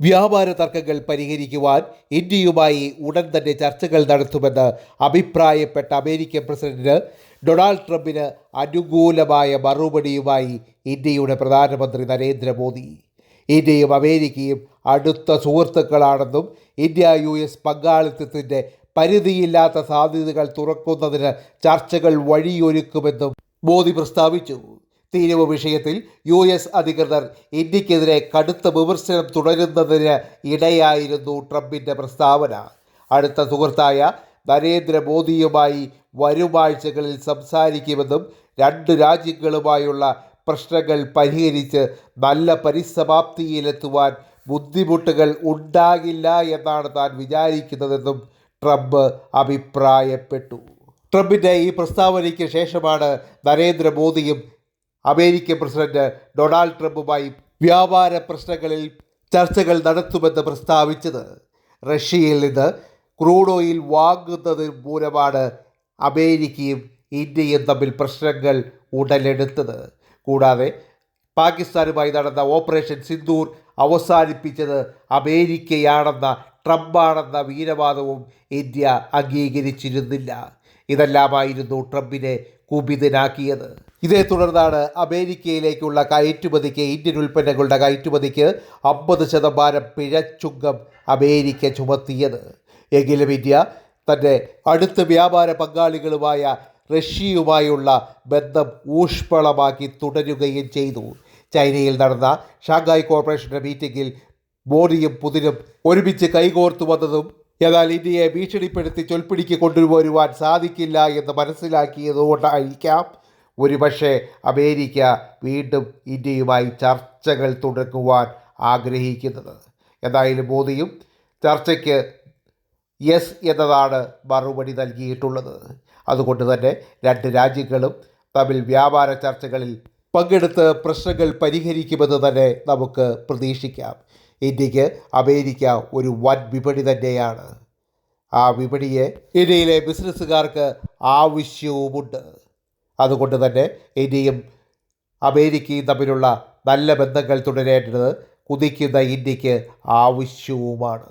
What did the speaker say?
വ്യാപാര തർക്കങ്ങൾ പരിഹരിക്കുവാൻ ഇന്ത്യയുമായി ഉടൻ തന്നെ ചർച്ചകൾ നടത്തുമെന്ന് അഭിപ്രായപ്പെട്ട അമേരിക്കൻ പ്രസിഡന്റ് ഡൊണാൾഡ് ട്രംപിന് അനുകൂലമായ മറുപടിയുമായി ഇന്ത്യയുടെ പ്രധാനമന്ത്രി നരേന്ദ്രമോദി. ഇന്ത്യയും അമേരിക്കയും അടുത്ത സുഹൃത്തുക്കളാണെന്നും ഇന്ത്യ US പങ്കാളിത്തത്തിൻ്റെ പരിധിയില്ലാത്ത സാധ്യതകൾ തുറക്കുന്നതിന് ചർച്ചകൾ വഴിയൊരുക്കുമെന്നും മോദി പ്രസ്താവിച്ചു. തീരുവ വിഷയത്തിൽ US അധികൃതർ ഇന്ത്യക്കെതിരെ കടുത്ത വിമർശനം തുടരുന്നതിന് ഇടയായിരുന്നു ട്രംപിൻ്റെ പ്രസ്താവന. അടുത്ത സുഹൃത്തായ നരേന്ദ്രമോദിയുമായി വരുമാഴ്ചകളിൽ സംസാരിക്കുമെന്നും രണ്ട് രാജ്യങ്ങളുമായുള്ള പ്രശ്നങ്ങൾ പരിഹരിച്ച് നല്ല പരിസമാപ്തിയിലെത്തുവാൻ ബുദ്ധിമുട്ടുകൾ ഉണ്ടാകില്ല എന്നാണ് താൻ വിചാരിക്കുന്നതെന്നും ട്രംപ് അഭിപ്രായപ്പെട്ടു. ട്രംപിൻ്റെ ഈ പ്രസ്താവനയ്ക്ക് ശേഷമാണ് നരേന്ദ്രമോദിയും അമേരിക്കൻ പ്രസിഡന്റ് ഡൊണാൾഡ് ട്രംപുമായി വ്യാപാര പ്രശ്നങ്ങളിൽ ചർച്ചകൾ നടത്തുമെന്ന് പ്രസ്താവിച്ചത്. റഷ്യയിൽ നിന്ന് ക്രൂഡ് ഓയിൽ വാങ്ങുന്നത് മൂലമാണ് അമേരിക്കയും ഇന്ത്യയും തമ്മിൽ പ്രശ്നങ്ങൾ ഉടലെടുത്തത്. കൂടാതെ പാകിസ്ഥാനുമായി നടന്ന ഓപ്പറേഷൻ സിന്ദൂർ അവസാനിപ്പിച്ചത് അമേരിക്കയാണെന്ന ട്രംപാണെന്ന വീരവാദവും ഇന്ത്യ അംഗീകരിച്ചിരുന്നില്ല. ഇതെല്ലാമായിരുന്നു ട്രംപിനെ കുപിതനാക്കിയത്. ഇതേ തുടർന്നാണ് അമേരിക്കയിലേക്കുള്ള കയറ്റുമതിക്ക് ഇന്ത്യൻ ഉൽപ്പന്നങ്ങളുടെ കയറ്റുമതിക്ക് 50% പിഴച്ചുങ്കം അമേരിക്ക ചുമത്തിയത്. എങ്കിലും ഇന്ത്യ തൻ്റെ അടുത്ത വ്യാപാര പങ്കാളികളുമായ റഷ്യയുമായുള്ള ബന്ധം ഊഷ്മളമാക്കി തുടരുകയും ചെയ്തു. ചൈനയിൽ നടന്ന ഷാങ്ഹായ് കോർപ്പറേഷൻ്റെ മീറ്റിംഗിൽ മോദിയും പുതിനും ഒരുമിച്ച് കൈകോർത്തു വന്നതും എന്നാൽ ഇന്ത്യയെ ഭീഷണിപ്പെടുത്തി ചൊൽപ്പിടിക്ക് കൊണ്ടുവരുവാൻ സാധിക്കില്ല എന്ന് മനസ്സിലാക്കിയതുകൊണ്ടായിരിക്കാം ഒരുപക്ഷെ അമേരിക്ക വീണ്ടും ഇന്ത്യയുമായി ചർച്ചകൾ തുടങ്ങുവാൻ ആഗ്രഹിക്കുന്നത്. എന്തായാലും മോദിയും ചർച്ചയ്ക്ക് യെസ് എന്നതാണ് മറുപടി നൽകിയിട്ടുള്ളത്. അതുകൊണ്ട് തന്നെ രണ്ട് രാജ്യങ്ങളും തമ്മിൽ വ്യാപാര ചർച്ചകളിൽ പങ്കെടുത്ത് പ്രശ്നങ്ങൾ പരിഹരിക്കുമെന്ന് തന്നെ നമുക്ക് പ്രതീക്ഷിക്കാം. ഇന്ത്യക്ക് അമേരിക്ക ഒരു വൻ വിപണി തന്നെയാണ്. ആ വിപണിയെ ഇന്ത്യയിലെ ബിസിനസ്സുകാർക്ക് ആവശ്യവുമുണ്ട്. അതുകൊണ്ട് തന്നെ ഇന്ത്യയും അമേരിക്കയും തമ്മിലുള്ള നല്ല ബന്ധങ്ങൾ തുടരേണ്ടത് കുതിക്കുന്ന ഇന്ത്യക്ക് ആവശ്യവുമാണ്.